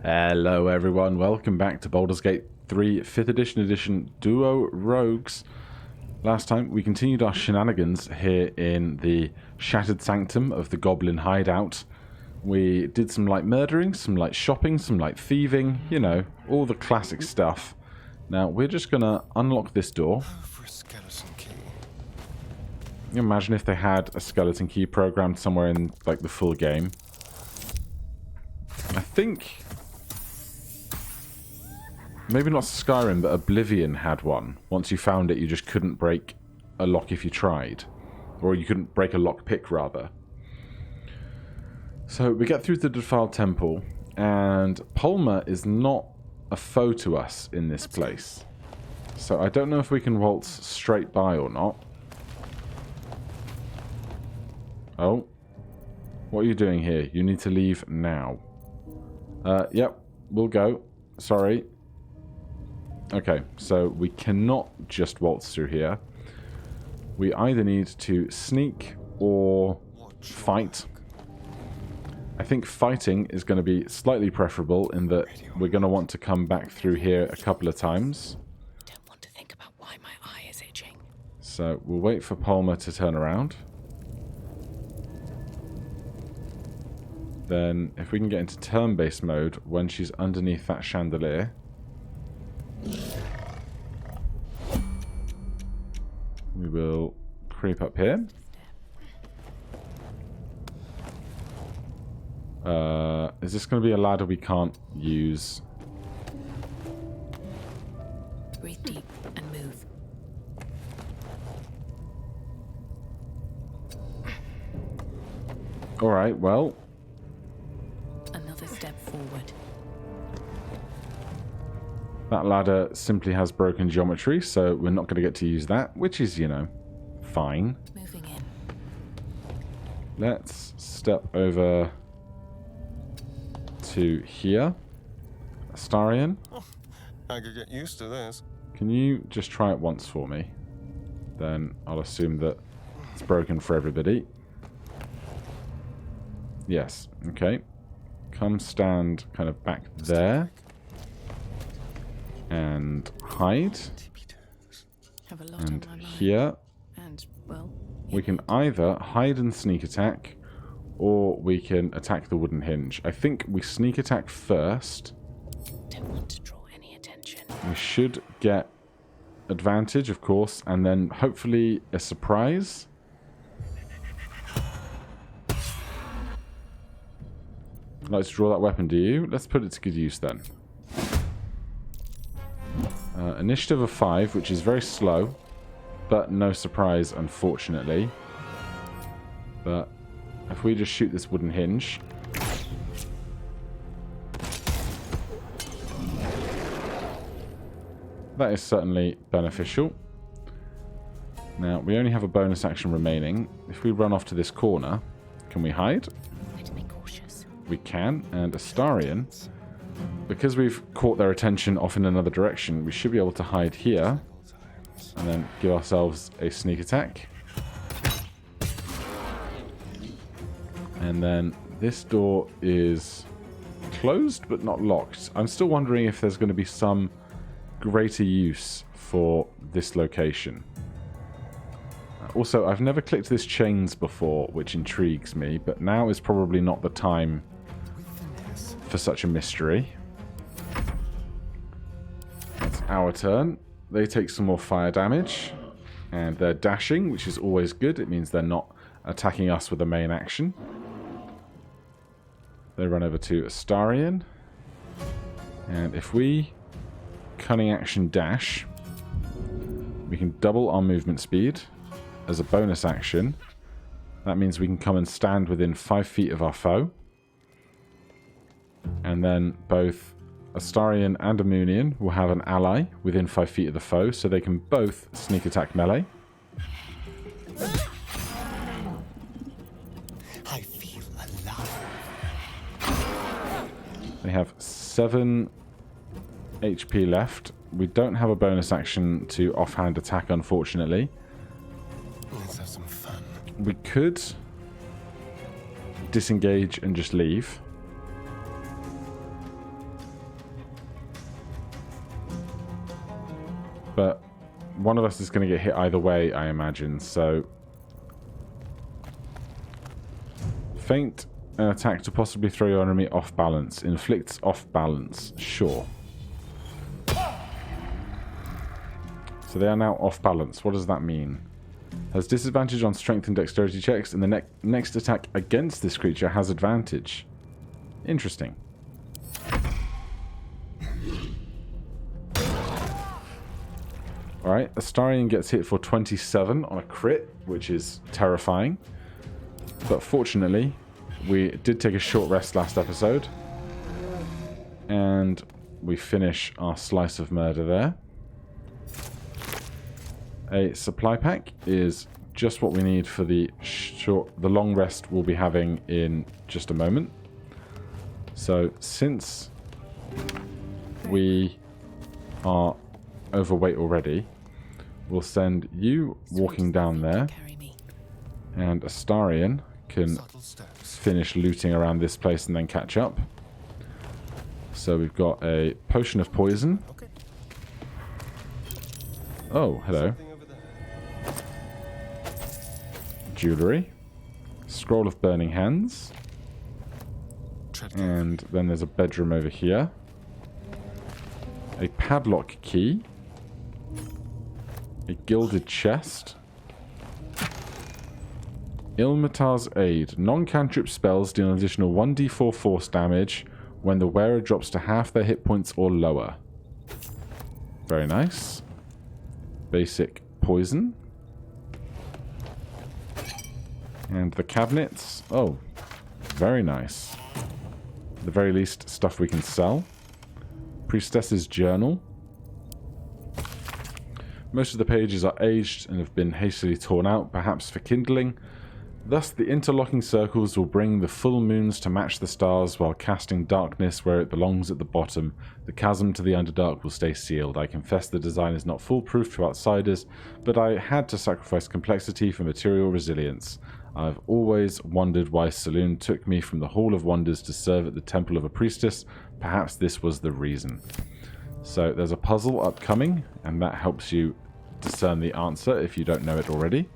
Hello everyone, welcome back to Baldur's Gate 3 5th edition Duo Rogues. Last time we continued our shenanigans here in the Shattered Sanctum of the Goblin Hideout. We did some light murdering, some light shopping, some light thieving, you know, all the classic stuff. Now we're just gonna unlock this door. Imagine if they had a skeleton key programmed somewhere in like the full game. I think maybe not Skyrim, but Oblivion had one. Once you found it, you just couldn't break a lock if you tried. Or you couldn't break a lockpick, rather. So we get through the Defiled Temple, and Palmer is not a foe to us in this place. So I don't know if we can waltz straight by or not. Oh. What are you doing here? You need to leave now. Yep, we'll go. Sorry. Okay, so we cannot just waltz through here. We either need to sneak or fight. I think fighting is going to be slightly preferable in that we're going to want to come back through here a couple of times. I don't want to think about why my eye is itching. So we'll wait for Palmer to turn around. Then if we can get into turn-based mode when she's underneath that chandelier. We will creep up here. Is this going to be a ladder we can't use? Breathe deep and move. Alright, well. Another step forward. That ladder simply has broken geometry, so we're not going to get to use that, which is, you know, fine. Moving in. Let's step over to here. Astarion. Oh, I could get used to this. Can you just try it once for me? Then I'll assume that it's broken for everybody. Yes, okay. Come stand kind of back there. And hide. Have a lot And on my mind. here. And, well, We can either hide and sneak attack, or we can attack the wooden hinge. I think we sneak attack first. don't want to draw any attention. We should get advantage, of course, and then hopefully a surprise. Like to draw that weapon, do you? Let's put it to good use then. Initiative of 5, which is very slow, but no surprise, unfortunately. But if we just shoot this wooden hinge. That is certainly beneficial. Now, we only have a bonus action remaining. If we run off to this corner, can we hide? Better be cautious. We can, and Astarion, because we've caught their attention off in another direction, we should be able to hide here, and then give ourselves a sneak attack. And then this door is closed, but not locked. I'm still wondering if there's going to be some greater use for this location. Also, I've never clicked this chains before, which intrigues me, but now is probably not the time for such a mystery. That's our turn. They take some more fire damage, and they're dashing, which is always good. It means they're not attacking us with a main action. They run over to Astarion, and if we cunning action dash, we can double our movement speed as a bonus action. That means we can come and stand within 5 feet of our foe. And then both Astarion and Amunian will have an ally within 5 feet of the foe, so they can both sneak attack melee. I feel alive. They have 7 HP left. We don't have a bonus action to offhand attack, unfortunately. Let's have some fun. We could disengage and just leave. But one of us is going to get hit either way, I imagine, so... Feint an attack to possibly throw your enemy off balance. Inflicts off balance. Sure. So they are now off balance. What does that mean? Has disadvantage on strength and dexterity checks, and the next attack against this creature has advantage. Interesting. Alright, Astarion gets hit for 27 on a crit, which is terrifying. But fortunately, we did take a short rest last episode. And we finish our slice of murder there. A supply pack is just what we need for the long rest we'll be having in just a moment. So since we are overweight already, we'll send you walking down there, and Astarion can finish looting around this place and then catch up. So we've got a potion of poison. Oh, hello. Jewellery. Scroll of burning hands. And then there's a bedroom over here. A padlock key. A gilded chest. Ilmatar's Aid. Non-cantrip spells deal an additional 1d4 force damage when the wearer drops to half their hit points or lower. Very nice. Basic poison. And the cabinets. Oh, very nice. At the very least, stuff we can sell. Priestess's Journal. Most of the pages are aged and have been hastily torn out, perhaps for kindling. Thus, the interlocking circles will bring the full moons to match the stars while casting darkness where it belongs at the bottom. The chasm to the Underdark will stay sealed. I confess the design is not foolproof to outsiders, but I had to sacrifice complexity for material resilience. I've always wondered why Saloon took me from the Hall of Wonders to serve at the Temple of a Priestess. Perhaps this was the reason. So there's a puzzle upcoming, and that helps you discern the answer if you don't know it already.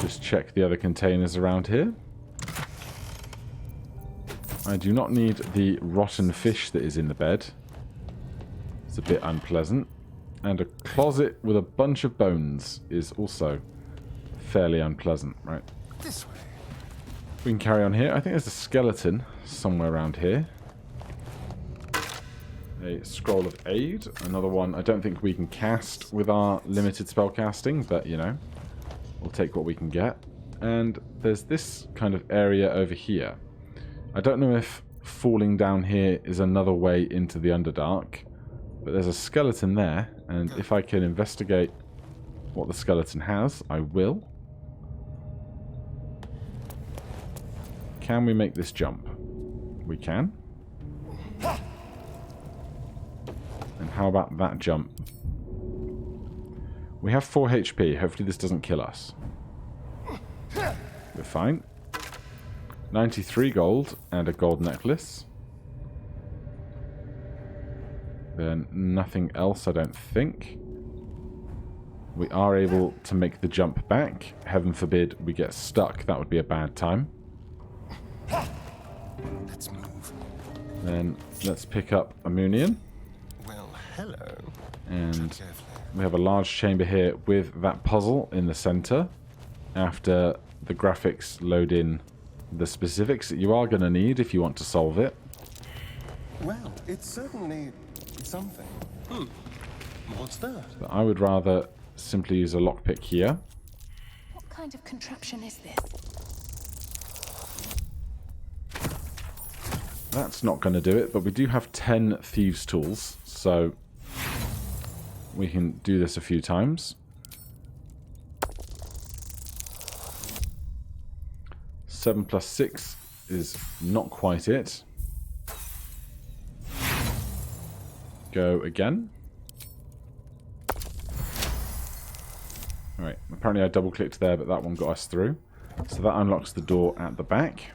Just check the other containers around here. I do not need the rotten fish that is in the bed. It's a bit unpleasant. And a closet with a bunch of bones is also fairly unpleasant, right? This way. We can carry on here. I think there's a skeleton somewhere around here. A scroll of aid. Another one I don't think we can cast with our limited spell casting, but you know, we'll take what we can get. And there's this kind of area over here. I don't know if falling down here is another way into the Underdark, but there's a skeleton there, and if I can investigate what the skeleton has, I will. Can we make this jump? We can. And how about that jump? We have 4 HP. Hopefully this doesn't kill us. We're fine. 93 gold and a gold necklace. Then nothing else, I don't think. We are able to make the jump back. Heaven forbid we get stuck. That would be a bad time. Let's move. Then let's pick up a Moonian. Well, hello. And we have a large chamber here with that puzzle in the center. After the graphics load in the specifics that you are going to need if you want to solve it. Well, it's certainly something. What's that? So I would rather simply use a lockpick here. What kind of contraption is this? That's not going to do it, but we do have 10 thieves' tools, so we can do this a few times. 7 plus 6 is not quite it. Go again. Alright, apparently I double clicked there, but that one got us through. So that unlocks the door at the back.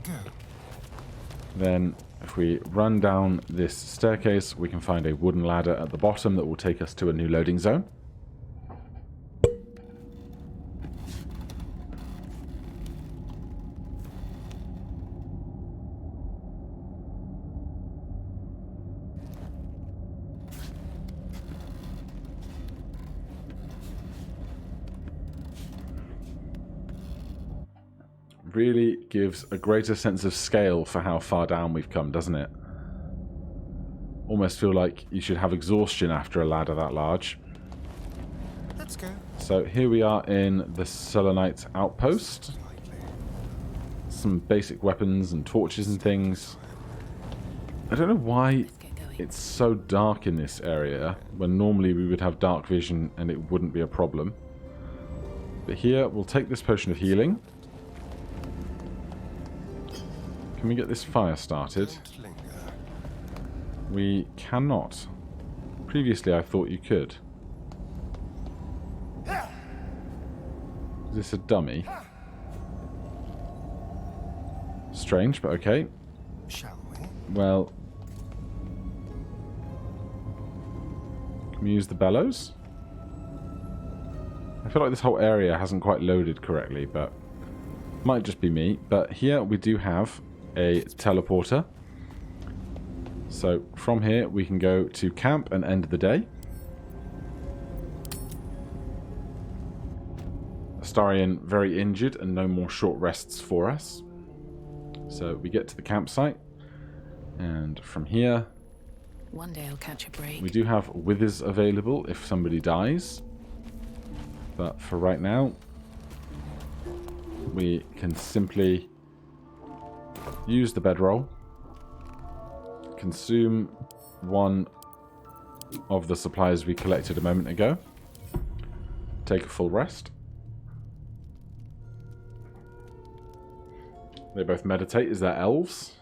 Go. Then If we run down this staircase, we can find a wooden ladder at the bottom that will take us to a new loading zone. Really gives a greater sense of scale for how far down we've come, doesn't it? Almost feel like you should have exhaustion after a ladder that large. Let's go. So here we are in the Selenite outpost. Some basic weapons and torches and things. I don't know why it's so dark in this area, when normally we would have dark vision and it wouldn't be a problem. But here, we'll take this potion of healing. Can we get this fire started? We cannot. Previously, I thought you could. Is this a dummy? Strange, but okay. Shall we? Well, can we use the bellows? I feel like this whole area hasn't quite loaded correctly, but might just be me. But here we do have a teleporter. So from here we can go to camp and end the day. Astarion very injured and no more short rests for us. So we get to the campsite, and from here One day I'll catch a break. we do have withers available if somebody dies. But for right now, we can simply use the bedroll, consume one of the supplies we collected a moment ago, take a full rest. They both meditate. Is that elves?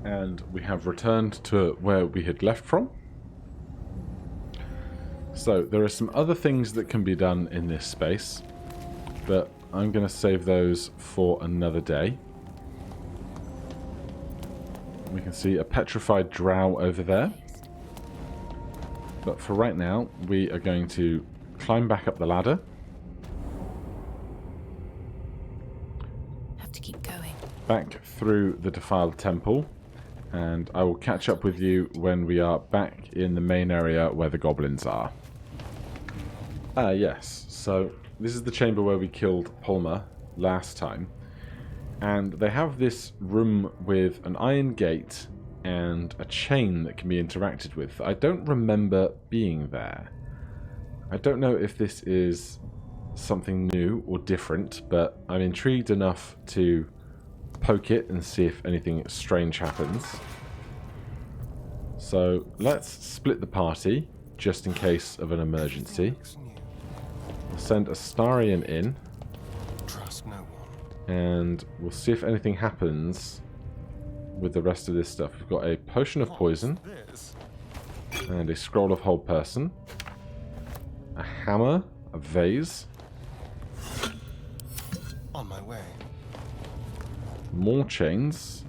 And we have returned to where we had left from. So there are some other things that can be done in this space, but I'm going to save those for another day. We can see a petrified drow over there. But for right now, we are going to climb back up the ladder. Have to keep going. Back through the defiled temple. And I will catch up with you when we are back in the main area where the goblins are. Ah, yes. So this is the chamber where we killed Palmer last time. And they have this room with an iron gate and a chain that can be interacted with. I don't remember being there. I don't know if this is something new or different, but I'm intrigued enough to poke it and see if anything strange happens. So let's split the party just in case of an emergency. We'll send Astarion in. Trust no one. And we'll see if anything happens with the rest of this stuff. We've got a potion of poison. This? And a scroll of hold person. A hammer. A vase. On my way. More chains.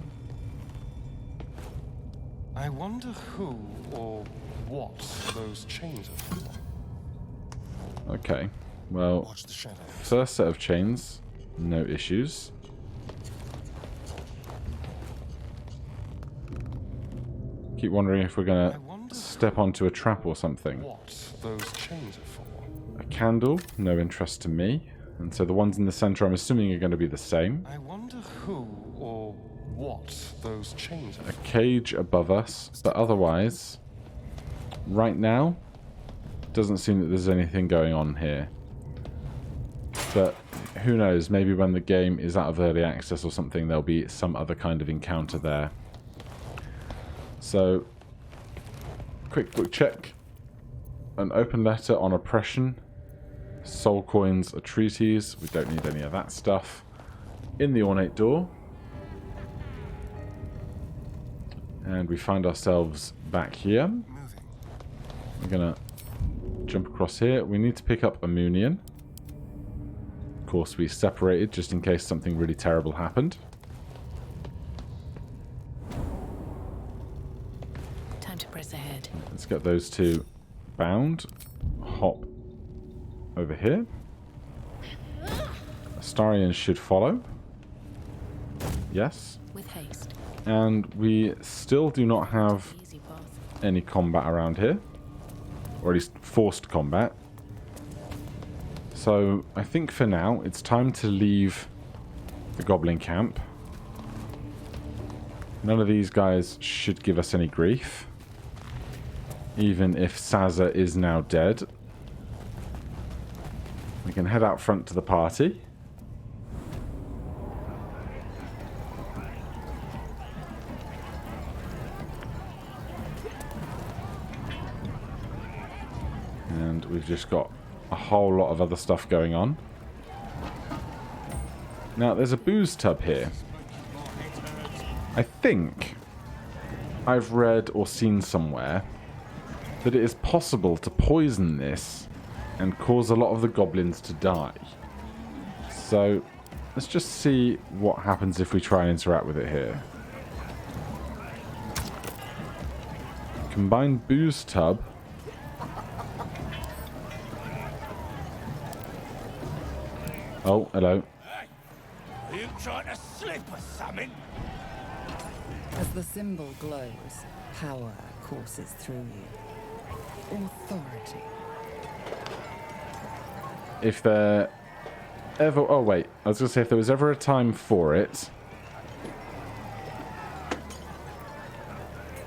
I wonder who or what those chains are for. Okay. Well, Watch the shadows. first set of chains. No issues. Keep wondering if we're going to step onto a trap or something. What those chains are for. A candle. No interest to me. And so the ones in the center I'm assuming are going to be the same. I wonder who or what those chains are A for. cage above us. But otherwise, right now, doesn't seem that there's anything going on here. But who knows, maybe when the game is out of early access or something, there'll be some other kind of encounter there. So, quick check. An open letter on oppression. Soul coins, a treatise. We don't need any of that stuff. In the ornate door. And we find ourselves back here. Moving. We're going to jump across here. We need to pick up a Moonian. Of course, we separated just in case something really terrible happened. Time to press ahead. Let's get those two bound. Hop over here. Astarion should follow. Yes. With haste. And we still do not have Easy path. any combat around here. Or at least forced combat. So I think for now it's time to leave the goblin camp. None of these guys should give us any grief. Even if Saza is now dead. We can head out front to the party. And we've just got a whole lot of other stuff going on. Now, there's a booze tub here. I think I've read or seen somewhere that it is possible to poison this and cause a lot of the goblins to die. So, let's just see what happens if we try and interact with it here. Combined booze tub. Oh, hello. Are you trying to slip or something? As the symbol glows, power courses through you. Authority. If there ever... Oh, wait. I was going to say, if there was ever a time for it,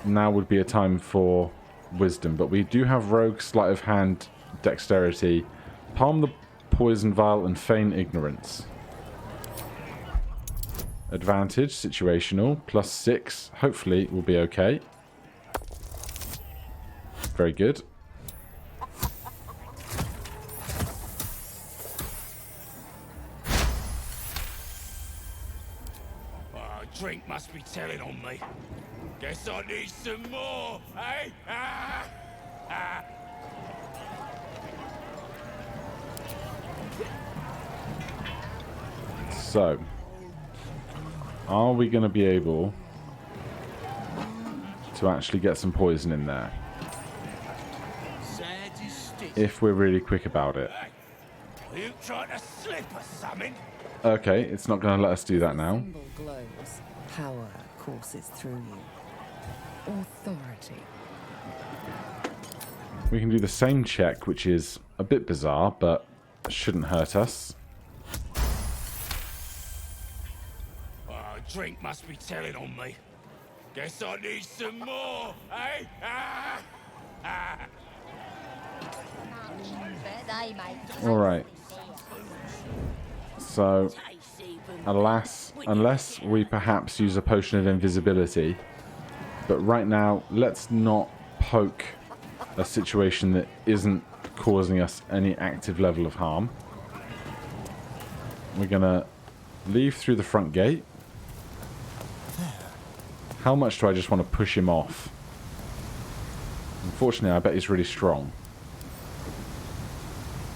now would be a time for wisdom. But we do have rogue, sleight of hand, dexterity, palm the poison vial, and feign ignorance. Advantage, situational, +6. Hopefully we'll be okay. Very good. Drink must be telling on me. Guess I need some more, eh? So, are we going to be able to actually get some poison in there? If we're really quick about it. Are you trying to slip or something? Okay, it's not going to let us do that now. Symbol glows, power courses through you. Authority. We can do the same check, which is a bit bizarre, but shouldn't hurt us. Drink must be telling on me. Guess I need some more, eh? Alright. So, alas, unless we perhaps use a potion of invisibility. But right now, let's not poke a situation that isn't causing us any active level of harm. We're gonna leave through the front gate. How much do I just want to push him off? Unfortunately, I bet he's really strong.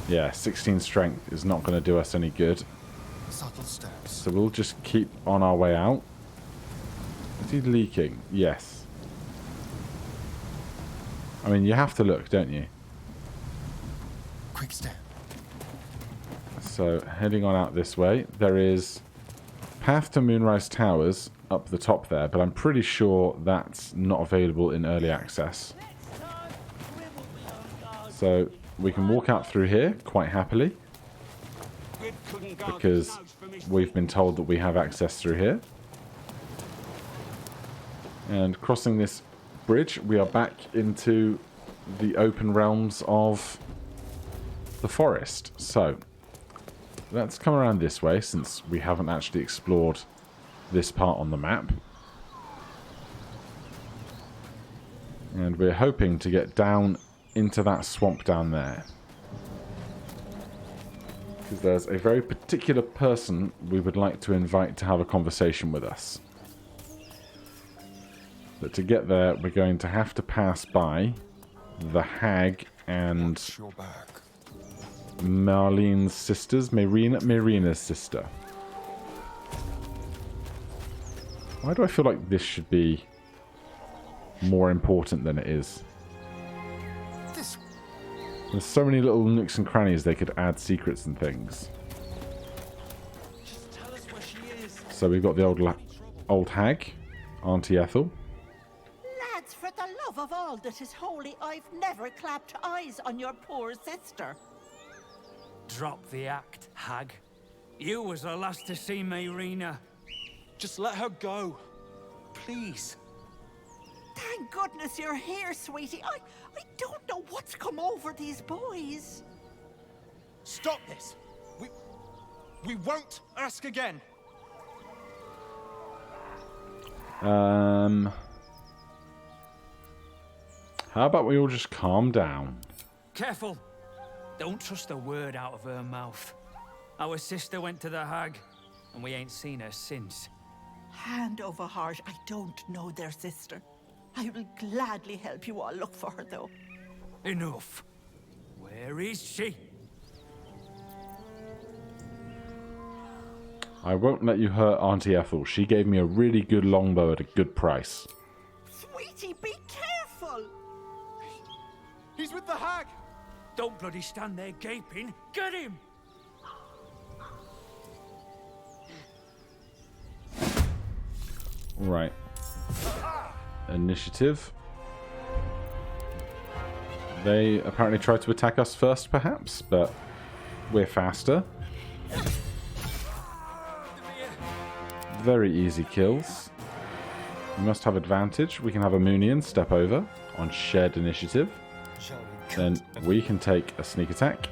Yeah, 16 strength is not going to do us any good. Subtle steps. So we'll just keep on our way out. Is he leaking? Yes. I mean, you have to look, don't you? Quick step. So, heading on out this way. There is path to Moonrise Towers up the top there, but I'm pretty sure that's not available in early access. So, we can walk out through here quite happily, because we've been told that we have access through here. And crossing this bridge, we are back into the open realms of the forest. So, let's come around this way, since we haven't actually explored this part on the map. And we're hoping to get down into that swamp down there. Because there's a very particular person we would like to invite to have a conversation with us. But to get there, we're going to have to pass by the hag and Watch your back. Marlene's sisters. Marina's sister. Why do I feel like this should be more important than it is? There's so many little nooks and crannies they could add secrets and things. Just tell us where she is. So we've got the old hag, Auntie Ethel. Lads, for the love of all that is holy, I've never clapped eyes on your poor sister. Drop the act, hag. You was the last to see Mayrina. Just let her go. Please. Thank goodness you're here, sweetie. I don't know what's come over these boys. Stop this. We won't ask again. How about we all just calm down? Careful. Don't trust a word out of her mouth. Our sister went to the hag, and we ain't seen her since. Hand over heart, I don't know their sister. I will gladly help you all look for her, though. Enough. Where is she? I won't let you hurt Auntie Ethel. She gave me a really good longbow at a good price. Sweetie, be careful! He's with the hag. Don't bloody stand there gaping. Get him! Right. Initiative. They apparently tried to attack us first, perhaps, but we're faster. Very easy kills. We must have advantage. We can have a Moonian step over on shared initiative. Then we can take a sneak attack.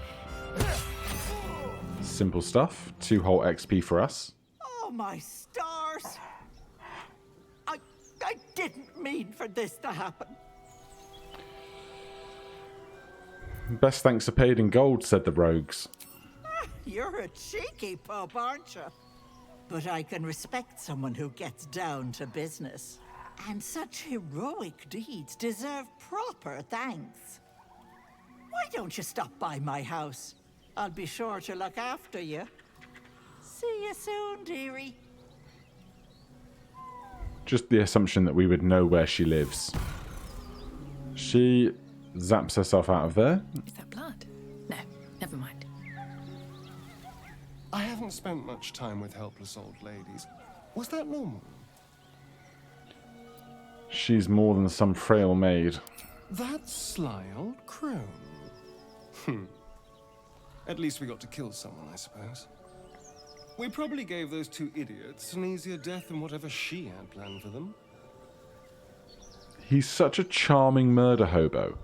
Simple stuff. 2 whole XP for us. Oh, my stars! I didn't mean for this to happen. Best thanks are paid in gold, said the rogues. You're a cheeky pup, aren't you? But I can respect someone who gets down to business. And such heroic deeds deserve proper thanks. Why don't you stop by my house? I'll be sure to look after you. See you soon, dearie. Just the assumption that we would know where she lives. She zaps herself out of there. Is that blood? No, never mind. I haven't spent much time with helpless old ladies. Was that normal? She's more than some frail maid. That sly old crone. At least we got to kill someone, I suppose. We probably gave those 2 idiots an easier death than whatever she had planned for them. He's such a charming murder hobo.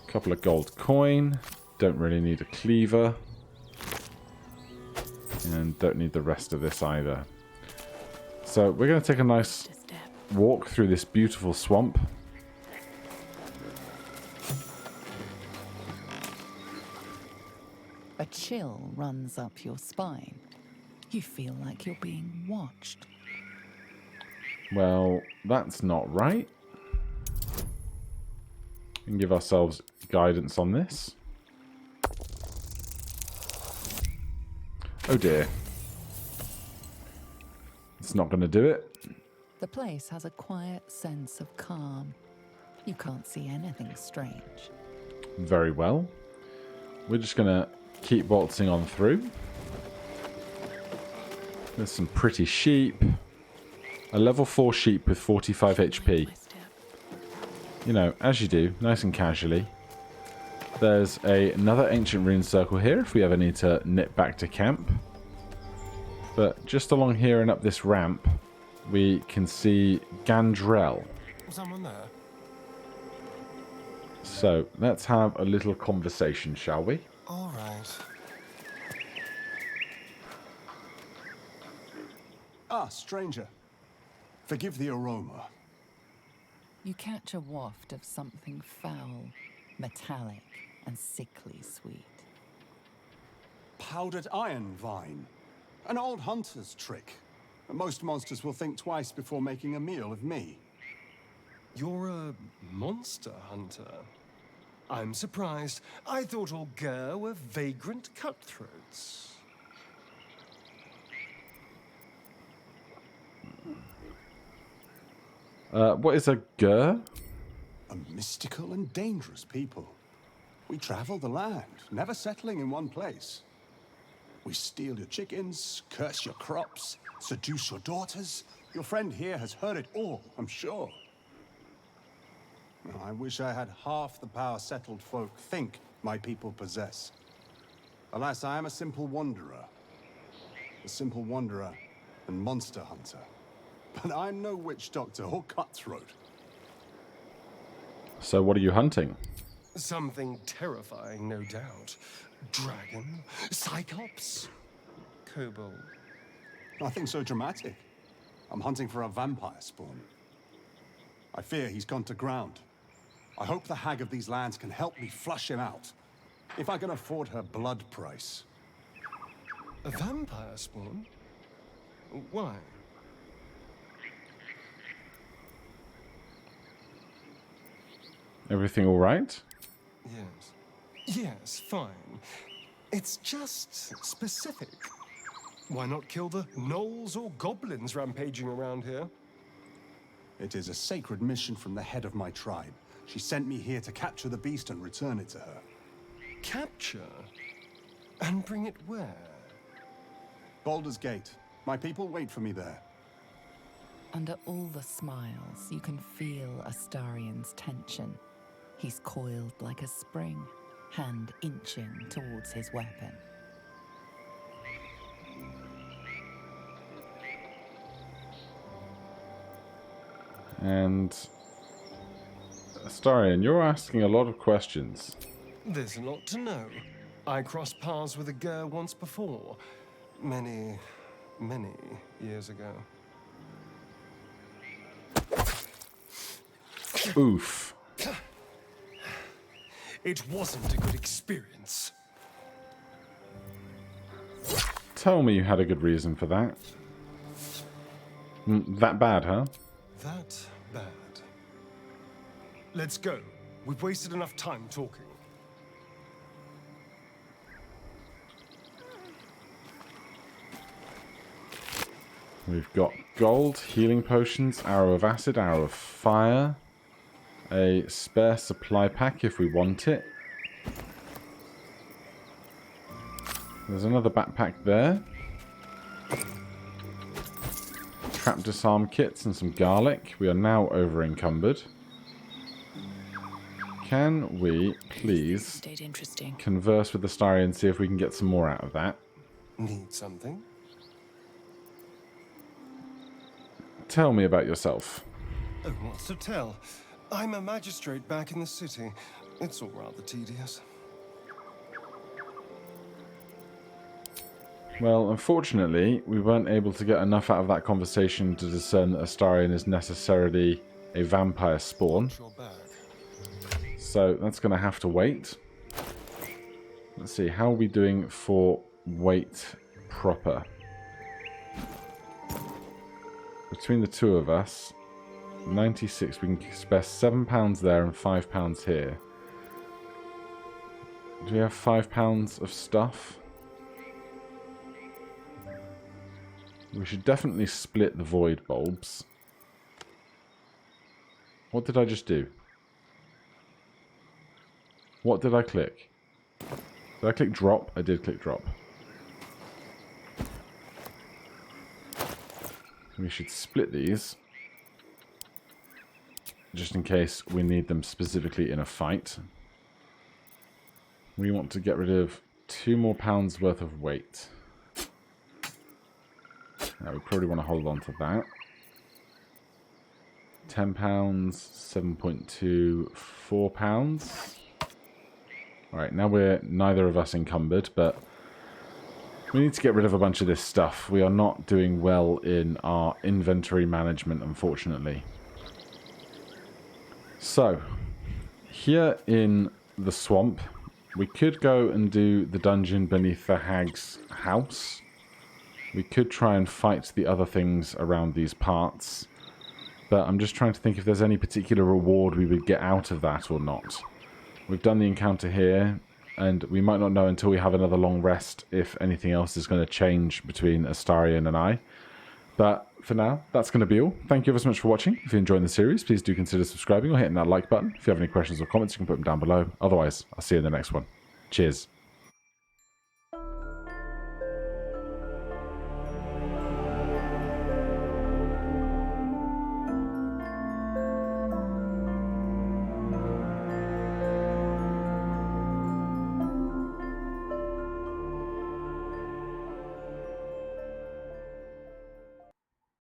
Couple of gold coin. Don't really need a cleaver. And don't need the rest of this either. So we're going to take a nice walk through this beautiful swamp. A chill runs up your spine. You feel like you're being watched. Well, that's not right. We can give ourselves guidance on this. Oh dear. It's not going to do it. The place has a quiet sense of calm. You can't see anything strange. Very well. We're just going to keep waltzing on through. There's some pretty sheep. A level 4 sheep with 45 HP. You know, as you do, nice and casually. There's another ancient rune circle here if we ever need to nip back to camp. But just along here and up this ramp, we can see Gandrel. Was someone there? So, let's have a little conversation, shall we? All right. Ah, stranger. Forgive the aroma. You catch a waft of something foul, metallic, and sickly sweet. Powdered iron vine. An old hunter's trick. Most monsters will think twice before making a meal of me. You're a monster hunter. I'm surprised. I thought all Ger were vagrant cutthroats. What is a gur? A mystical and dangerous people. We travel the land, never settling in one place. We steal your chickens, curse your crops, seduce your daughters. Your friend here has heard it all, I'm sure. I wish I had half the power settled folk think my people possess. Alas, I am a simple wanderer. A simple wanderer and monster hunter. But I'm no witch doctor or cutthroat. So what are you hunting? Something terrifying, no doubt. Dragon? Cyclops? Kobold? Nothing so dramatic. I'm hunting for a vampire spawn. I fear he's gone to ground. I hope the hag of these lands can help me flush him out. If I can afford her blood price. A vampire spawn? Why? Everything all right? Yes. Yes, fine. It's just specific. Why not kill the gnolls or goblins rampaging around here? It is a sacred mission from the head of my tribe. She sent me here to capture the beast and return it to her. Capture? And bring it where? Baldur's Gate. My people wait for me there. Under all the smiles, you can feel Astarion's tension. He's coiled like a spring, hand inching towards his weapon. And Astarion, you're asking a lot of questions. There's a lot to know. I crossed paths with a Ger once before. Many years ago. Oof. It wasn't a good experience. Tell me you had a good reason for that. That bad, huh? That bad. Let's go. We've wasted enough time talking. We've got gold, healing potions, arrow of acid, arrow of fire, a spare supply pack if we want it. There's another backpack there. Trap disarm kits and some garlic. We are now over encumbered. Can we please Stayed interesting. converse with the Astarion and see if we can get some more out of that? Need something? Tell me about yourself. Oh, what's to tell? I'm a magistrate back in the city. It's all rather tedious. Well, unfortunately, we weren't able to get enough out of that conversation to discern that Astarion is necessarily a vampire spawn. Your bag. So that's going to have to wait. Let's see, how are we doing for weight proper? Between the two of us, 96, we can spare £7 there and £5 here. Do we have £5 of stuff? We should definitely split the void bulbs. What did I just do? What did I click? Did I click drop? I did click drop. We should split these. Just in case we need them specifically in a fight. We want to get rid of £2 more worth of weight. Now we probably want to hold on to that. £10, 7.2, £4. Alright, now we're neither of us encumbered, but we need to get rid of a bunch of this stuff. We are not doing well in our inventory management, unfortunately. So, here in the swamp, we could go and do the dungeon beneath the hag's house. We could try and fight the other things around these parts. But I'm just trying to think if there's any particular reward we would get out of that or not. We've done the encounter here, and we might not know until we have another long rest if anything else is going to change between Astarion and I. But for now, that's going to be all. Thank you ever so much for watching. If you're enjoying the series, please do consider subscribing or hitting that like button. If you have any questions or comments, you can put them down below. Otherwise, I'll see you in the next one. Cheers.